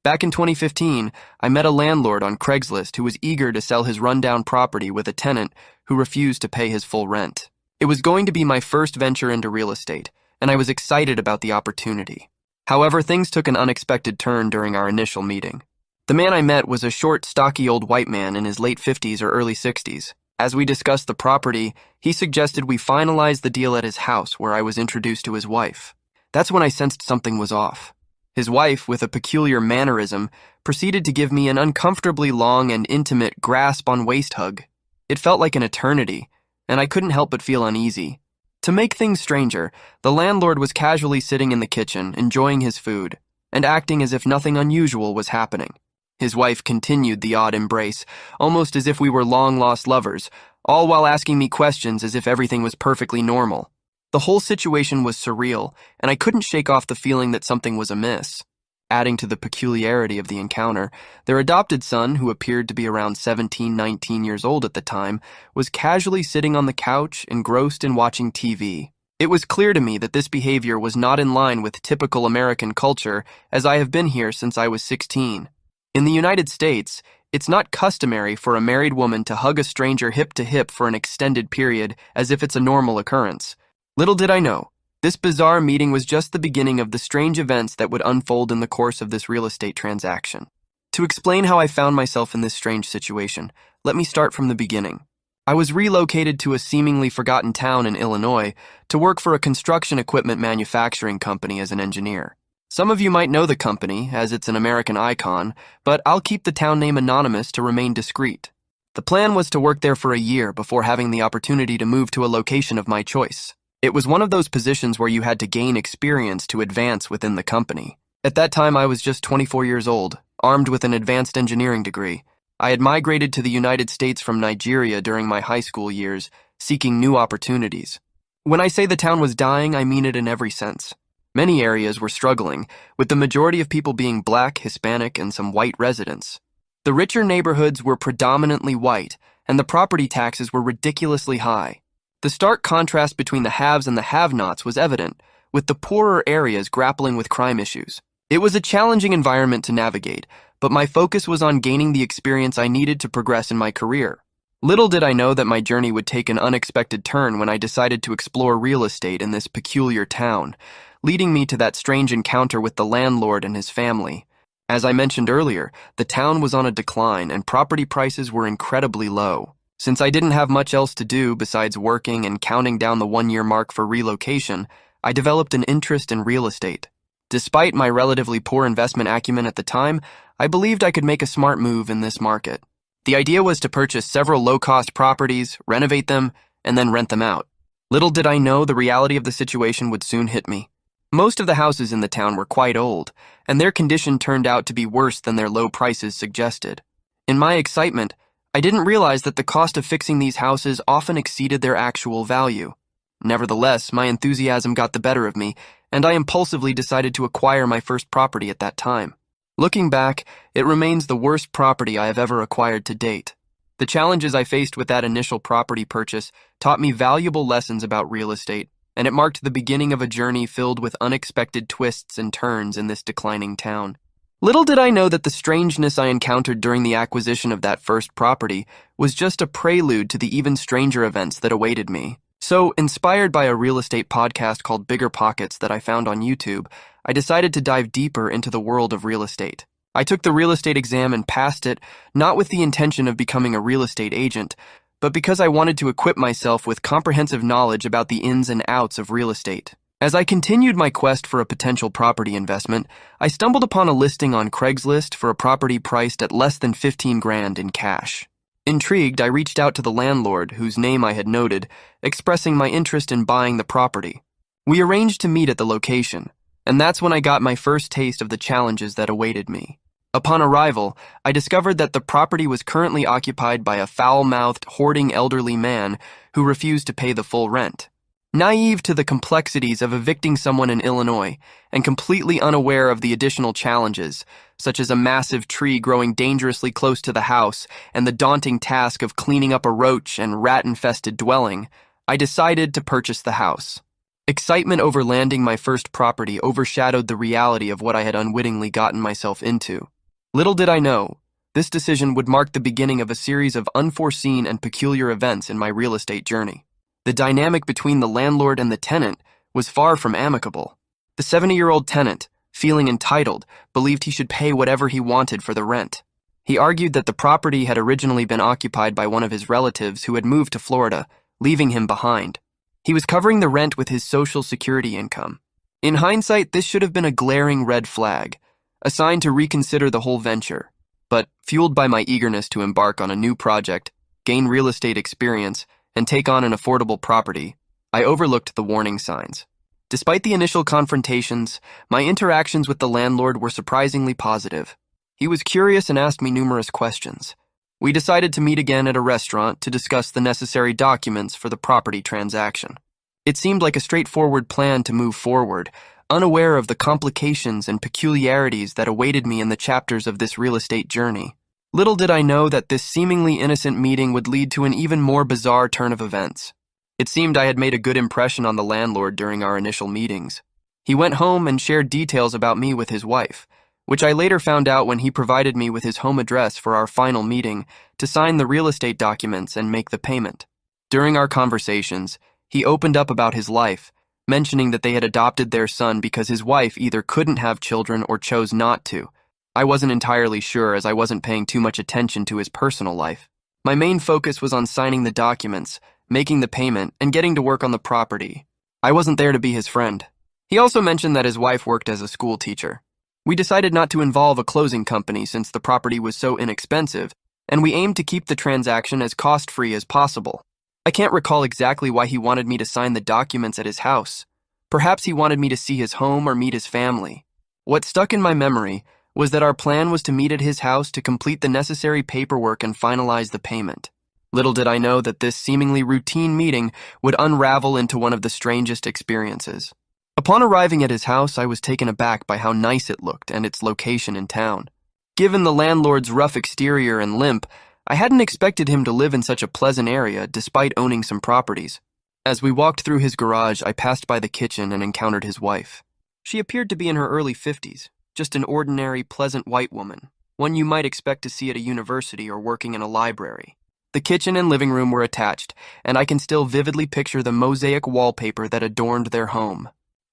Back in 2015, I met a landlord on Craigslist who was eager to sell his rundown property with a tenant who refused to pay his full rent. It was going to be my first venture into real estate, and I was excited about the opportunity. However, things took an unexpected turn during our initial meeting. The man I met was a short, stocky old white man in his late 50s or early 60s. As we discussed the property, he suggested we finalize the deal at his house where I was introduced to his wife. That's when I sensed something was off. His wife, with a peculiar mannerism, proceeded to give me an uncomfortably long and intimate grasp-on-waist hug. It felt like an eternity, and I couldn't help but feel uneasy. To make things stranger, the landlord was casually sitting in the kitchen, enjoying his food, and acting as if nothing unusual was happening. His wife continued the odd embrace, almost as if we were long-lost lovers, all while asking me questions as if everything was perfectly normal. The whole situation was surreal, and I couldn't shake off the feeling that something was amiss. Adding to the peculiarity of the encounter, their adopted son, who appeared to be around 17, 19 years old at the time, was casually sitting on the couch, engrossed in watching TV. It was clear to me that this behavior was not in line with typical American culture, as I have been here since I was 16. In the United States, it's not customary for a married woman to hug a stranger hip to hip for an extended period as if it's a normal occurrence. Little did I know, this bizarre meeting was just the beginning of the strange events that would unfold in the course of this real estate transaction. To explain how I found myself in this strange situation, let me start from the beginning. I was relocated to a seemingly forgotten town in Illinois to work for a construction equipment manufacturing company as an engineer. Some of you might know the company, as it's an American icon, but I'll keep the town name anonymous to remain discreet. The plan was to work there for a year before having the opportunity to move to a location of my choice. It was one of those positions where you had to gain experience to advance within the company. At that time, I was just 24 years old, armed with an advanced engineering degree. I had migrated to the United States from Nigeria during my high school years, seeking new opportunities. When I say the town was dying, I mean it in every sense. Many areas were struggling, with the majority of people being Black, Hispanic, and some white residents. The richer neighborhoods were predominantly white, and the property taxes were ridiculously high. The stark contrast between the haves and the have-nots was evident, with the poorer areas grappling with crime issues. It was a challenging environment to navigate, but my focus was on gaining the experience I needed to progress in my career. Little did I know that my journey would take an unexpected turn when I decided to explore real estate in this peculiar town, leading me to that strange encounter with the landlord and his family. As I mentioned earlier, the town was on a decline and property prices were incredibly low. Since I didn't have much else to do besides working and counting down the 1-year mark for relocation, I developed an interest in real estate. Despite my relatively poor investment acumen at the time, I believed I could make a smart move in this market. The idea was to purchase several low-cost properties, renovate them, and then rent them out. Little did I know the reality of the situation would soon hit me. Most of the houses in the town were quite old, and their condition turned out to be worse than their low prices suggested. In my excitement, I didn't realize that the cost of fixing these houses often exceeded their actual value. Nevertheless, my enthusiasm got the better of me, and I impulsively decided to acquire my first property at that time. Looking back, it remains the worst property I have ever acquired to date. The challenges I faced with that initial property purchase taught me valuable lessons about real estate, and it marked the beginning of a journey filled with unexpected twists and turns in this declining town. Little did I know that the strangeness I encountered during the acquisition of that first property was just a prelude to the even stranger events that awaited me. So, inspired by a real estate podcast called Bigger Pockets that I found on YouTube, I decided to dive deeper into the world of real estate. I took the real estate exam and passed it, not with the intention of becoming a real estate agent, but because I wanted to equip myself with comprehensive knowledge about the ins and outs of real estate. As I continued my quest for a potential property investment, I stumbled upon a listing on Craigslist for a property priced at less than 15 grand in cash. Intrigued, I reached out to the landlord, whose name I had noted, expressing my interest in buying the property. We arranged to meet at the location, and that's when I got my first taste of the challenges that awaited me. Upon arrival, I discovered that the property was currently occupied by a foul-mouthed, hoarding elderly man who refused to pay the full rent. Naive to the complexities of evicting someone in Illinois and completely unaware of the additional challenges, such as a massive tree growing dangerously close to the house and the daunting task of cleaning up a roach and rat-infested dwelling, I decided to purchase the house. Excitement over landing my first property overshadowed the reality of what I had unwittingly gotten myself into. Little did I know, this decision would mark the beginning of a series of unforeseen and peculiar events in my real estate journey. The dynamic between the landlord and the tenant was far from amicable. The 70-year-old tenant, feeling entitled, believed he should pay whatever he wanted for the rent. He argued that the property had originally been occupied by one of his relatives who had moved to Florida, leaving him behind. He was covering the rent with his Social Security income. In hindsight, this should have been a glaring red flag, a sign to reconsider the whole venture. But, fueled by my eagerness to embark on a new project, gain real estate experience, and take on an affordable property, I overlooked the warning signs. Despite the initial confrontations, my interactions with the landlord were surprisingly positive. He was curious and asked me numerous questions. We decided to meet again at a restaurant to discuss the necessary documents for the property transaction. It seemed like a straightforward plan to move forward, unaware of the complications and peculiarities that awaited me in the chapters of this real estate journey. Little did I know that this seemingly innocent meeting would lead to an even more bizarre turn of events. It seemed I had made a good impression on the landlord during our initial meetings. He went home and shared details about me with his wife, which I later found out when he provided me with his home address for our final meeting to sign the real estate documents and make the payment. During our conversations, he opened up about his life, mentioning that they had adopted their son because his wife either couldn't have children or chose not to. I wasn't entirely sure as I wasn't paying too much attention to his personal life. My main focus was on signing the documents, making the payment, and getting to work on the property. I wasn't there to be his friend. He also mentioned that his wife worked as a school teacher. We decided not to involve a closing company since the property was so inexpensive, and we aimed to keep the transaction as cost-free as possible. I can't recall exactly why he wanted me to sign the documents at his house. Perhaps he wanted me to see his home or meet his family. What stuck in my memory was that our plan was to meet at his house to complete the necessary paperwork and finalize the payment. Little did I know that this seemingly routine meeting would unravel into one of the strangest experiences. Upon arriving at his house, I was taken aback by how nice it looked and its location in town. Given the landlord's rough exterior and limp, I hadn't expected him to live in such a pleasant area despite owning some properties. As we walked through his garage, I passed by the kitchen and encountered his wife. She appeared to be in her early 50s, just an ordinary, pleasant white woman, one you might expect to see at a university or working in a library. The kitchen and living room were attached, and I can still vividly picture the mosaic wallpaper that adorned their home.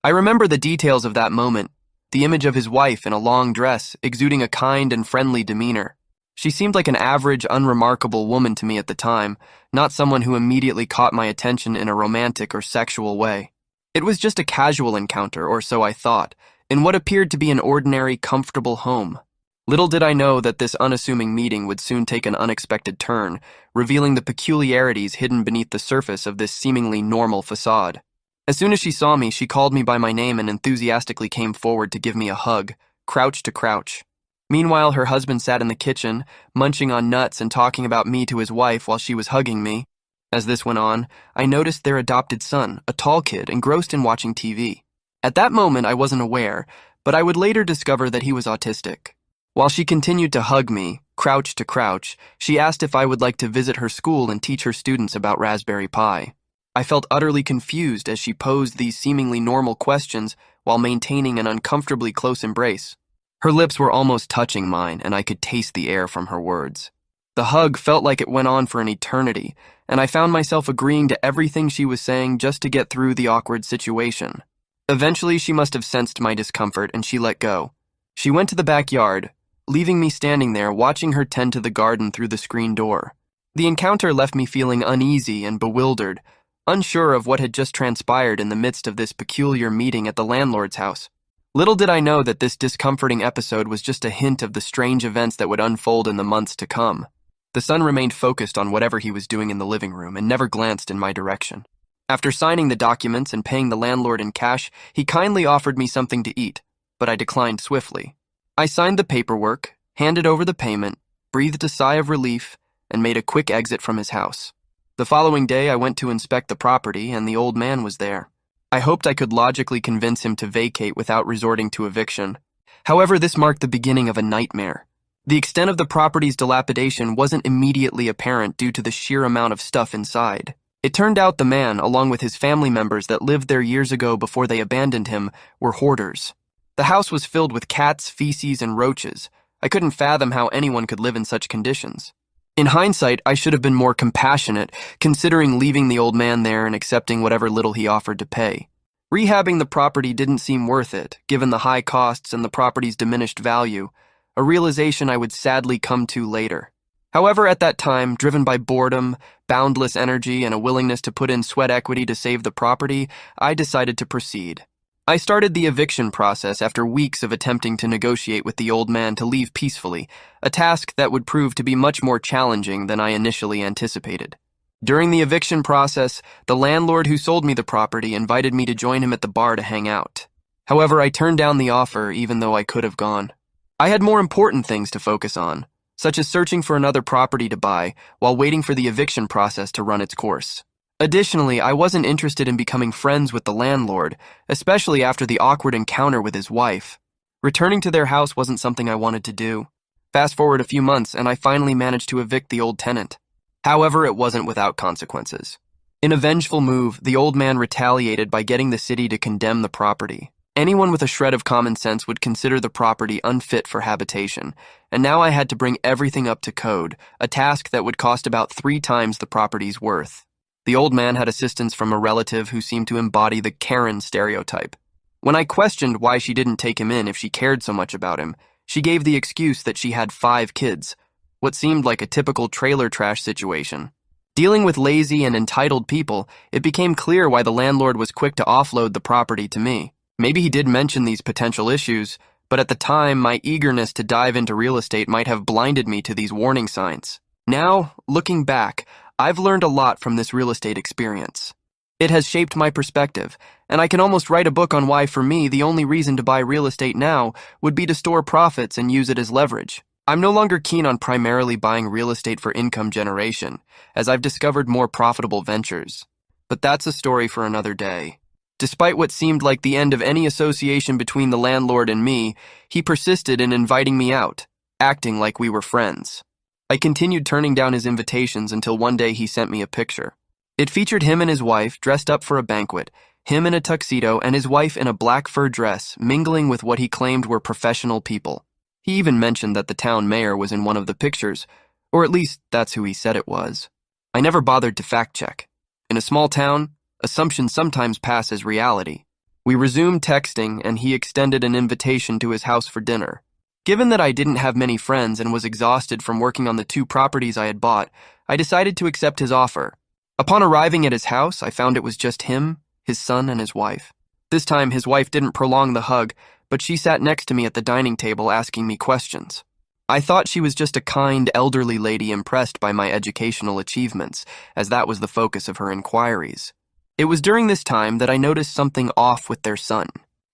I remember the details of that moment, the image of his wife in a long dress, exuding a kind and friendly demeanor. She seemed like an average, unremarkable woman to me at the time, not someone who immediately caught my attention in a romantic or sexual way. It was just a casual encounter, or so I thought, in what appeared to be an ordinary, comfortable home. Little did I know that this unassuming meeting would soon take an unexpected turn, revealing the peculiarities hidden beneath the surface of this seemingly normal facade. As soon as she saw me, she called me by my name and enthusiastically came forward to give me a hug, crouch to crouch. Meanwhile, her husband sat in the kitchen, munching on nuts and talking about me to his wife while she was hugging me. As this went on, I noticed their adopted son, a tall kid, engrossed in watching TV. At that moment, I wasn't aware, but I would later discover that he was autistic. While she continued to hug me, crouch to crouch, she asked if I would like to visit her school and teach her students about Raspberry Pi. I felt utterly confused as she posed these seemingly normal questions while maintaining an uncomfortably close embrace. Her lips were almost touching mine, and I could taste the air from her words. The hug felt like it went on for an eternity, and I found myself agreeing to everything she was saying just to get through the awkward situation. Eventually, she must have sensed my discomfort, and she let go. She went to the backyard, leaving me standing there watching her tend to the garden through the screen door. The encounter left me feeling uneasy and bewildered, unsure of what had just transpired in the midst of this peculiar meeting at the landlord's house. Little did I know that this discomforting episode was just a hint of the strange events that would unfold in the months to come. The son remained focused on whatever he was doing in the living room and never glanced in my direction. After signing the documents and paying the landlord in cash, he kindly offered me something to eat, but I declined swiftly. I signed the paperwork, handed over the payment, breathed a sigh of relief, and made a quick exit from his house. The following day, I went to inspect the property, and the old man was there. I hoped I could logically convince him to vacate without resorting to eviction. However, this marked the beginning of a nightmare. The extent of the property's dilapidation wasn't immediately apparent due to the sheer amount of stuff inside. It turned out the man, along with his family members that lived there years ago before they abandoned him, were hoarders. The house was filled with cats, feces, and roaches. I couldn't fathom how anyone could live in such conditions. In hindsight, I should have been more compassionate, considering leaving the old man there and accepting whatever little he offered to pay. Rehabbing the property didn't seem worth it, given the high costs and the property's diminished value, a realization I would sadly come to later. However, at that time, driven by boredom, boundless energy, and a willingness to put in sweat equity to save the property, I decided to proceed. I started the eviction process after weeks of attempting to negotiate with the old man to leave peacefully, a task that would prove to be much more challenging than I initially anticipated. During the eviction process, the landlord who sold me the property invited me to join him at the bar to hang out. However, I turned down the offer even though I could have gone. I had more important things to focus on, such as searching for another property to buy while waiting for the eviction process to run its course. Additionally, I wasn't interested in becoming friends with the landlord, especially after the awkward encounter with his wife. Returning to their house wasn't something I wanted to do. Fast forward a few months, and I finally managed to evict the old tenant. However, it wasn't without consequences. In a vengeful move, the old man retaliated by getting the city to condemn the property. Anyone with a shred of common sense would consider the property unfit for habitation, and now I had to bring everything up to code, a task that would cost about 3 times the property's worth. The old man had assistance from a relative who seemed to embody the Karen stereotype. When I questioned why she didn't take him in if she cared so much about him, she gave the excuse that she had 5 kids, what seemed like a typical trailer trash situation. Dealing with lazy and entitled people, it became clear why the landlord was quick to offload the property to me. Maybe he did mention these potential issues, but at the time, my eagerness to dive into real estate might have blinded me to these warning signs. Now, looking back, I've learned a lot from this real estate experience. It has shaped my perspective, and I can almost write a book on why, for me, the only reason to buy real estate now would be to store profits and use it as leverage. I'm no longer keen on primarily buying real estate for income generation, as I've discovered more profitable ventures. But that's a story for another day. Despite what seemed like the end of any association between the landlord and me, he persisted in inviting me out, acting like we were friends. I continued turning down his invitations until one day he sent me a picture. It featured him and his wife dressed up for a banquet, him in a tuxedo and his wife in a black fur dress, mingling with what he claimed were professional people. He even mentioned that the town mayor was in one of the pictures, or at least that's who he said it was. I never bothered to fact-check. In a small town, assumptions sometimes pass as reality. We resumed texting, and he extended an invitation to his house for dinner. Given that I didn't have many friends and was exhausted from working on the 2 properties I had bought, I decided to accept his offer. Upon arriving at his house, I found it was just him, his son, and his wife. This time, his wife didn't prolong the hug, but she sat next to me at the dining table asking me questions. I thought she was just a kind, elderly lady impressed by my educational achievements, as that was the focus of her inquiries. It was during this time that I noticed something off with their son.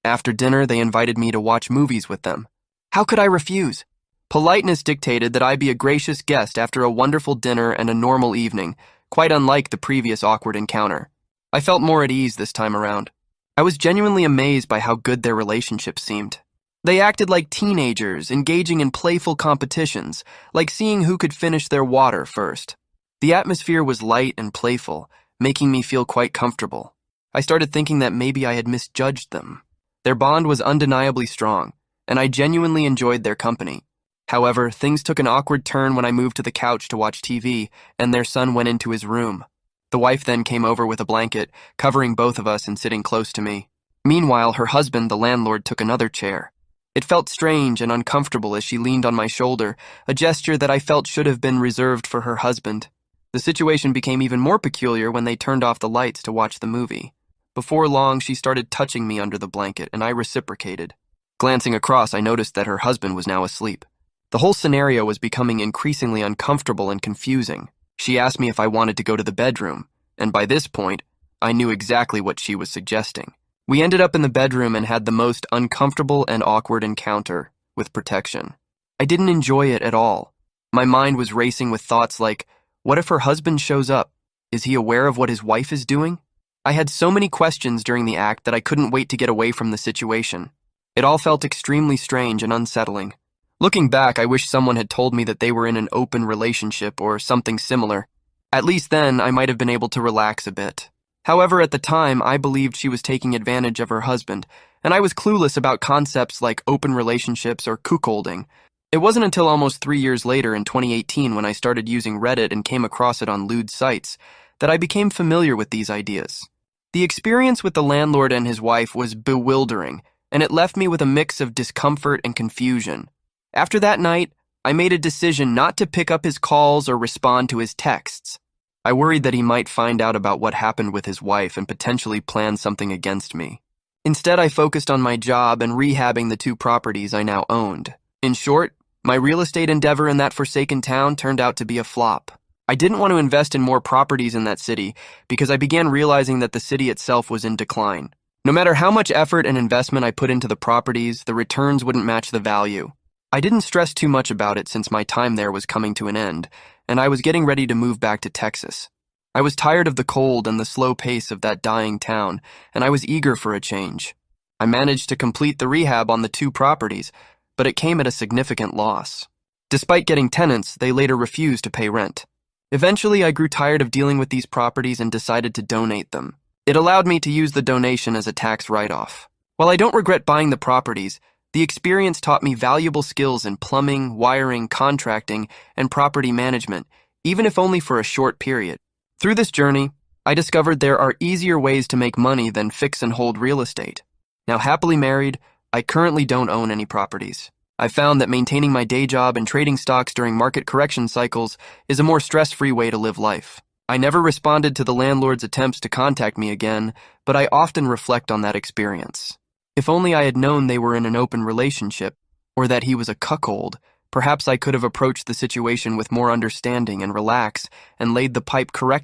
After dinner, they invited me to watch movies with them. How could I refuse? Politeness dictated that I be a gracious guest after a wonderful dinner and a normal evening, quite unlike the previous awkward encounter. I felt more at ease this time around. I was genuinely amazed by how good their relationship seemed. They acted like teenagers, engaging in playful competitions, like seeing who could finish their water first. The atmosphere was light and playful, making me feel quite comfortable. I started thinking that maybe I had misjudged them. Their bond was undeniably strong, and I genuinely enjoyed their company. However, things took an awkward turn when I moved to the couch to watch TV, and their son went into his room. The wife then came over with a blanket, covering both of us and sitting close to me. Meanwhile, her husband, the landlord, took another chair. It felt strange and uncomfortable as she leaned on my shoulder, a gesture that I felt should have been reserved for her husband. The situation became even more peculiar when they turned off the lights to watch the movie. Before long, she started touching me under the blanket, and I reciprocated. Glancing across, I noticed that her husband was now asleep. The whole scenario was becoming increasingly uncomfortable and confusing. She asked me if I wanted to go to the bedroom, and by this point, I knew exactly what she was suggesting. We ended up in the bedroom and had the most uncomfortable and awkward encounter, with protection. I didn't enjoy it at all. My mind was racing with thoughts like, what if her husband shows up? Is he aware of what his wife is doing? I had so many questions during the act that I couldn't wait to get away from the situation. It all felt extremely strange and unsettling. Looking back, I wish someone had told me that they were in an open relationship or something similar. At least then, I might have been able to relax a bit. However, at the time, I believed she was taking advantage of her husband, and I was clueless about concepts like open relationships or cuckolding. It wasn't until almost 3 years later in 2018 when I started using Reddit and came across it on lewd sites that I became familiar with these ideas. The experience with the landlord and his wife was bewildering, and it left me with a mix of discomfort and confusion. After that night, I made a decision not to pick up his calls or respond to his texts. I worried that he might find out about what happened with his wife and potentially plan something against me. Instead, I focused on my job and rehabbing the 2 properties I now owned. In short, my real estate endeavor in that forsaken town turned out to be a flop. I didn't want to invest in more properties in that city because I began realizing that the city itself was in decline. No matter how much effort and investment I put into the properties, the returns wouldn't match the value. I didn't stress too much about it since my time there was coming to an end, and I was getting ready to move back to Texas. I was tired of the cold and the slow pace of that dying town, and I was eager for a change. I managed to complete the rehab on the 2 properties, but it came at a significant loss. Despite getting tenants, they later refused to pay rent. Eventually, I grew tired of dealing with these properties and decided to donate them. It allowed me to use the donation as a tax write-off. While I don't regret buying the properties, the experience taught me valuable skills in plumbing, wiring, contracting, and property management, even if only for a short period. Through this journey, I discovered there are easier ways to make money than fix and hold real estate. Now happily married, I currently don't own any properties. I found that maintaining my day job and trading stocks during market correction cycles is a more stress-free way to live life. I never responded to the landlord's attempts to contact me again, but I often reflect on that experience. If only I had known they were in an open relationship, or that he was a cuckold, perhaps I could have approached the situation with more understanding and relax and laid the pipe correctly.